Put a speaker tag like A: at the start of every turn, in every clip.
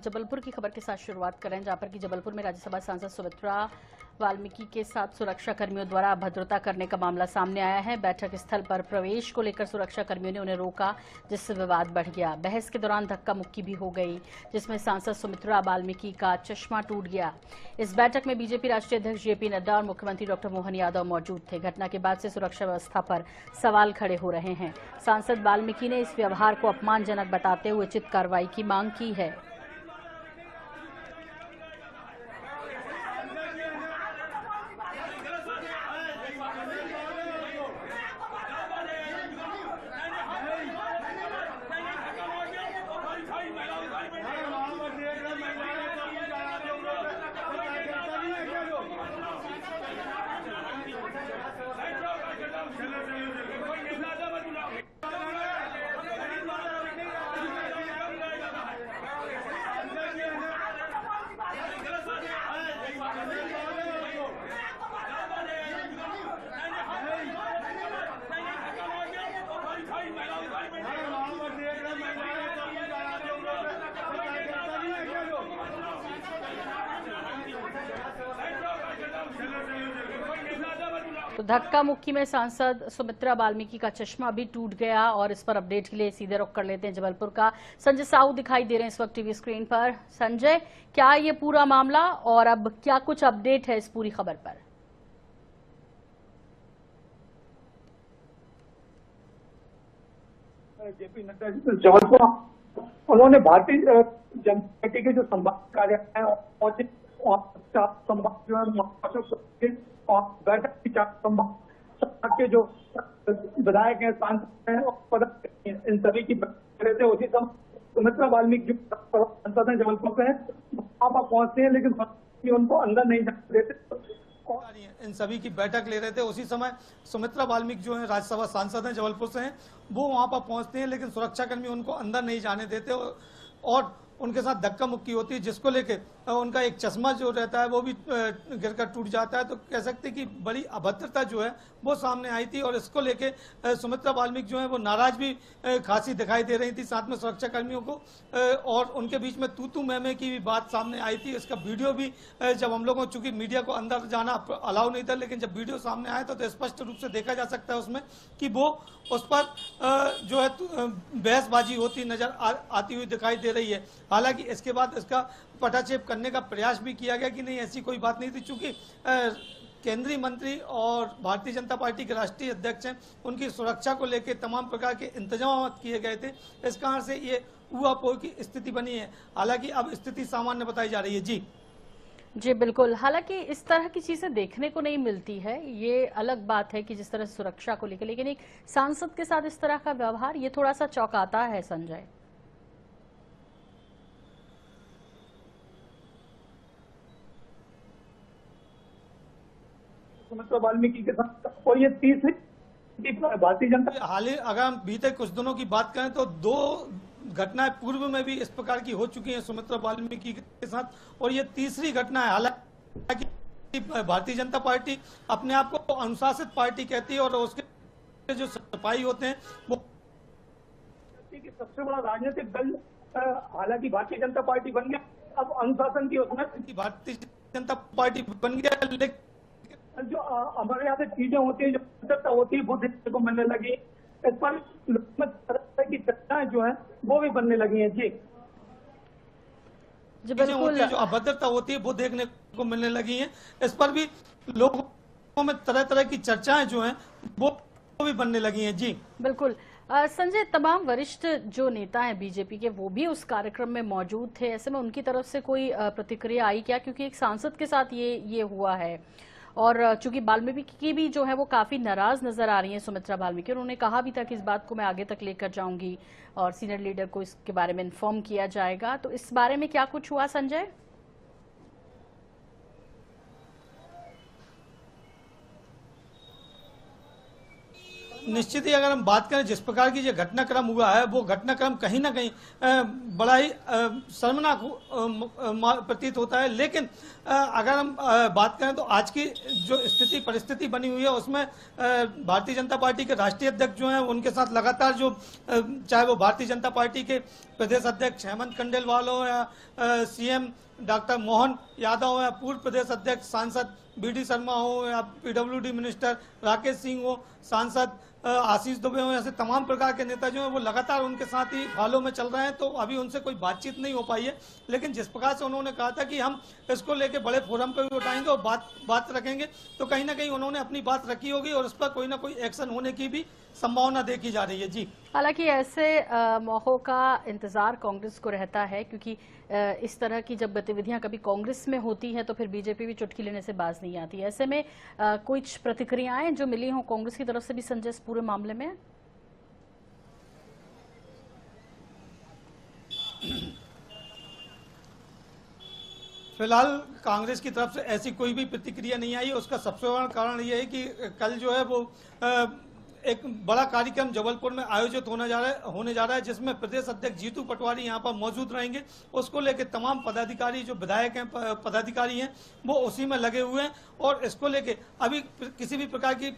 A: जबलपुर की खबर के साथ शुरुआत करें, जहां पर कि जबलपुर में राज्यसभा सांसद सुमित्रा वाल्मीकि के साथ सुरक्षा कर्मियों द्वारा अभद्रता करने का मामला सामने आया है। बैठक स्थल पर प्रवेश को लेकर सुरक्षा कर्मियों ने उन्हें रोका, जिससे विवाद बढ़ गया। बहस के दौरान धक्का मुक्की भी हो गई, जिसमें सांसद सुमित्रा वाल्मीकि का चश्मा टूट गया। इस बैठक में बीजेपी राष्ट्रीय अध्यक्ष जेपी नड्डा और मुख्यमंत्री डॉक्टर मोहन यादव मौजूद थे। घटना के बाद से सुरक्षा व्यवस्था पर सवाल खड़े हो रहे हैं। सांसद वाल्मीकि ने इस व्यवहार को अपमानजनक बताते हुए उचित कार्रवाई की मांग की है। तो धक्का मुक्की में सांसद सुमित्रा वाल्मीकि का चश्मा भी टूट गया। और इस पर अपडेट के लिए सीधे रुख कर लेते हैं जबलपुर का। संजय साहू दिखाई दे रहे हैं इस वक्त टीवी स्क्रीन पर। संजय, क्या ये पूरा मामला और अब क्या कुछ अपडेट है इस पूरी खबर पर?
B: जेपी नड्डा जबलपुर उन्होंने भारतीय जनता पार्टी के जो संवाद कार्यालय है संवाद जो है और बैठक की संवाद के जो विधायक हैं, सांसद हैं और इन सभी की रहे थे। उसी समय सुमित्रा वाल्मीकि जो सांसद हैं जबलपुर से हैं, वहां पर पहुंचते हैं, लेकिन उनको अंदर नहीं जाने देते।
C: इन सभी की बैठक ले रहे थे। उसी समय सुमित्रा वाल्मीकि जो है राज्यसभा सांसद हैं, जबलपुर से हैं, वो वहां पर पहुंचते हैं, लेकिन सुरक्षाकर्मी उनको अंदर नहीं जाने देते और उनके साथ धक्का मुक्की होती है, जिसको लेके उनका एक चश्मा जो रहता है वो भी गिरकर टूट जाता है। तो कह सकते हैं कि बड़ी अभद्रता जो है वो सामने आई थी और इसको लेके सुमित्रा वाल्मीकि जो है वो नाराज भी खासी दिखाई दे रही थी, साथ में सुरक्षा कर्मियों को, और उनके बीच में तू मैं की भी बात सामने आई थी। इसका वीडियो भी जब हम लोगों, चूंकि मीडिया को अंदर जाना अलाउ नहीं था, लेकिन जब वीडियो सामने आया तो स्पष्ट रूप से देखा जा सकता है उसमें कि वो उस पर जो है बहसबाजी होती नजर आती हुई दिखाई दे रही है। हालांकि इसके बाद इसका पटाक्षेप करने का प्रयास भी किया गया कि नहीं, ऐसी कोई बात नहीं थी। चूंकि केंद्रीय मंत्री और भारतीय जनता पार्टी के राष्ट्रीय अध्यक्ष हैं, उनकी सुरक्षा को लेकर तमाम प्रकार के इंतजाम किए गए थे। इस कारण से ये ऊहापोह की स्थिति बनी है। हालांकि अब स्थिति सामान्य बताई जा रही है। जी
A: बिल्कुल। हालांकि इस तरह की चीजें देखने को नहीं मिलती है। ये अलग बात है कि जिस तरह सुरक्षा को लेकर, लेकिन एक सांसद के साथ इस तरह का व्यवहार ये थोड़ा सा चौंकाता है। संजय,
B: सुमित्रा वाल्मीकि के साथ और ये तीसरी भारतीय जनता
C: हाल ही, अगर हम बीते कुछ दिनों की बात करें तो 2 घटनाएं पूर्व में भी इस प्रकार की हो चुकी हैं सुमित्रा वाल्मीकि के साथ, और ये तीसरी घटना है। हालांकि भारतीय जनता पार्टी अपने आप को अनुशासित पार्टी कहती है और उसके जो सिपाही होते हैं वो
B: सबसे बड़ा राजनीतिक दल, हालांकि भारतीय जनता पार्टी बन गया, अब अनुशासन की उसमें भारतीय जनता पार्टी बन गया, लेकिन जो हमारे यहाँ से चीजें होती है, जो होती है, वो देखने को मिलने लगी। इस पर की चर्चाएं जो है वो भी बनने लगी हैं। जी
A: बिल्कुल।
C: जो अभद्रता होती है वो देखने को मिलने लगी है। इस पर भी लोगों में तरह तरह की चर्चाएं जो हैं वो भी बनने लगी हैं। जी
A: बिल्कुल। संजय, तमाम वरिष्ठ जो नेता हैं बीजेपी के, वो भी उस कार्यक्रम में मौजूद थे। ऐसे में उनकी तरफ से कोई प्रतिक्रिया आई क्या? क्योंकि एक सांसद के साथ ये हुआ है और चूंकि वाल्मीकि की भी जो है वो काफी नाराज नजर आ रही हैं सुमित्रा वाल्मीकि। उन्होंने कहा भी था कि इस बात को मैं आगे तक लेकर जाऊंगी और सीनियर लीडर को इसके बारे में इन्फॉर्म किया जाएगा। तो इस बारे में क्या कुछ हुआ संजय?
C: निश्चित ही अगर हम बात करें जिस प्रकार की जो घटनाक्रम हुआ है वो घटनाक्रम कहीं ना कहीं बड़ा ही शर्मनाक प्रतीत होता है। लेकिन अगर हम बात करें तो आज की जो स्थिति परिस्थिति बनी हुई है उसमें भारतीय जनता पार्टी के राष्ट्रीय अध्यक्ष जो हैं उनके साथ लगातार जो चाहे वो भारतीय जनता पार्टी के प्रदेश अध्यक्ष हेमंत कंडेलवाल हो या सीएम डॉक्टर मोहन यादव हो या पूर्व प्रदेश अध्यक्ष सांसद बीडी शर्मा हो या पीडब्ल्यूडी मिनिस्टर राकेश सिंह हो, सांसद आशीष दुबे हो, ऐसे तमाम प्रकार के नेता जो हैं वो लगातार उनके साथ ही फॉलो में चल रहे हैं। तो अभी उनसे कोई बातचीत नहीं हो पाई है, लेकिन जिस प्रकार से उन्होंने कहा था कि हम इसको लेके बड़े फोरम पे भी उठाएंगे और बात रखेंगे, तो कहीं ना कहीं उन्होंने अपनी बात रखी होगी और उस पर कोई ना कोई एक्शन होने की भी संभावना देखी जा रही है। जी,
A: हालांकि ऐसे मौकों का इंतजार कांग्रेस को रहता है, क्योंकि इस तरह की जब गतिविधियां कभी कांग्रेस में होती है तो फिर बीजेपी भी चुटकी लेने से बाज नहीं आती। ऐसे में कुछ प्रतिक्रियाएं जो मिली हों कांग्रेस की तरफ से भी संजय इस पूरे मामले में?
C: फिलहाल कांग्रेस की तरफ से ऐसी कोई भी प्रतिक्रिया नहीं आई। उसका सबसे बड़ा कारण यह है कि कल जो है वो एक बड़ा कार्यक्रम जबलपुर में आयोजित होने जा रहा है जिसमें प्रदेश अध्यक्ष जीतू पटवारी यहां पर मौजूद रहेंगे। उसको लेकर तमाम पदाधिकारी जो विधायक हैं, पदाधिकारी हैं, वो उसी में लगे हुए हैं और इसको लेके अभी किसी भी प्रकार की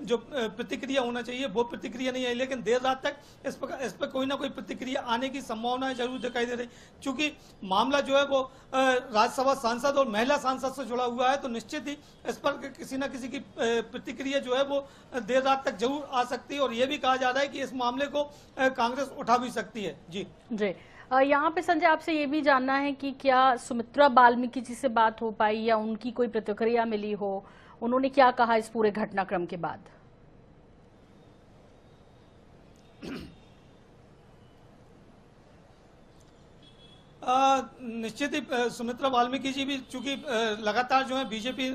C: जो प्रतिक्रिया होना चाहिए वो प्रतिक्रिया नहीं आई, लेकिन देर रात तक इस पर कोई ना कोई प्रतिक्रिया आने की संभावना जरूर दिखाई दे रही। चूंकि मामला जो है वो राज्यसभा सांसद और महिला सांसद से जुड़ा हुआ है, तो निश्चित ही इस पर किसी न किसी की प्रतिक्रिया जो है वो देर रात तक जरूर आ सकती है और ये भी कहा जा रहा है कि इस मामले को कांग्रेस उठा भी सकती है। जी
A: यहाँ पे संजय आपसे ये भी जानना है कि क्या सुमित्रा बाल्मीकि जी से बात हो पाई या उनकी कोई प्रतिक्रिया मिली हो, उन्होंने क्या कहा इस पूरे घटनाक्रम के बाद?
C: निश्चित ही सुमित्रा बाल्मीकि जी भी चूंकि लगातार जो है बीजेपी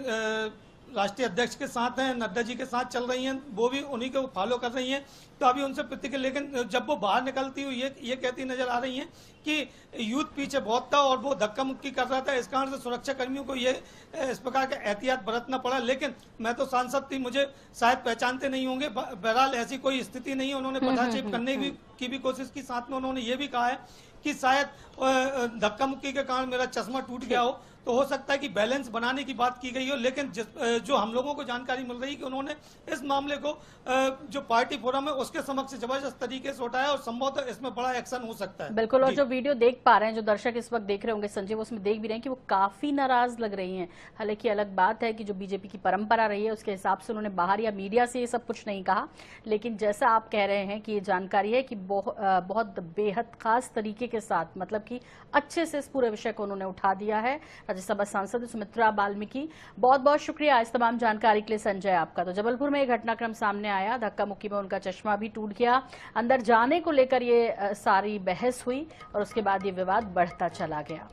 C: राष्ट्रीय अध्यक्ष के साथ हैं, नड्डा जी के साथ चल रही हैं, वो भी उन्हीं को फॉलो कर रही हैं, तो अभी उनसे प्रतिक्रिया, लेकिन जब वो बाहर निकलती हुई ये कहती नजर आ रही हैं कि यूथ पीछे बहुत था और वो धक्का मुक्की कर रहा था, इस कारण से सुरक्षा कर्मियों को ये इस प्रकार का एहतियात बरतना पड़ा। लेकिन मैं तो सांसद थी, मुझे शायद पहचानते नहीं होंगे, बहरहाल ऐसी कोई स्थिति नहीं है। उन्होंने पटाक्षेप करने की भी कोशिश की, साथ में उन्होंने ये भी कहा है कि शायद धक्का मुक्की के कारण मेरा चश्मा टूट गया हो, तो हो सकता है कि बैलेंस बनाने की बात की गई हो। लेकिन जो हम लोगों को जानकारी मिल रही है कि उन्होंने इस मामले को जो पार्टी फोरम है उसके समक्ष जबरदस्त तरीके से उठाया और संभवतः इसमें बड़ा एक्शन हो सकता है।
A: बिल्कुल, और जो वीडियो देख पा रहे हैं, जो दर्शक इस वक्त देख रहे होंगे संजय, वो उसमें देख भी रहे हैं कि वो काफी नाराज लग रही हैं। हालांकि अलग बात है कि जो बीजेपी की परंपरा रही है उसके हिसाब से उन्होंने बाहर या मीडिया से ये सब कुछ नहीं कहा, लेकिन जैसा आप कह रहे हैं कि ये जानकारी है कि बहुत बेहद खास तरीके के साथ, मतलब कि अच्छे से इस पूरे विषय को उन्होंने उठा दिया है। राज्यसभा सांसद सुमित्रा बाल्मीकि, बहुत बहुत शुक्रिया इस तमाम जानकारी के लिए संजय आपका। तो जबलपुर में एक घटनाक्रम सामने आया, धक्का मुक्की में उनका चश्मा भी टूट गया, अंदर जाने को लेकर ये सारी बहस हुई और उसके बाद ये विवाद बढ़ता चला गया।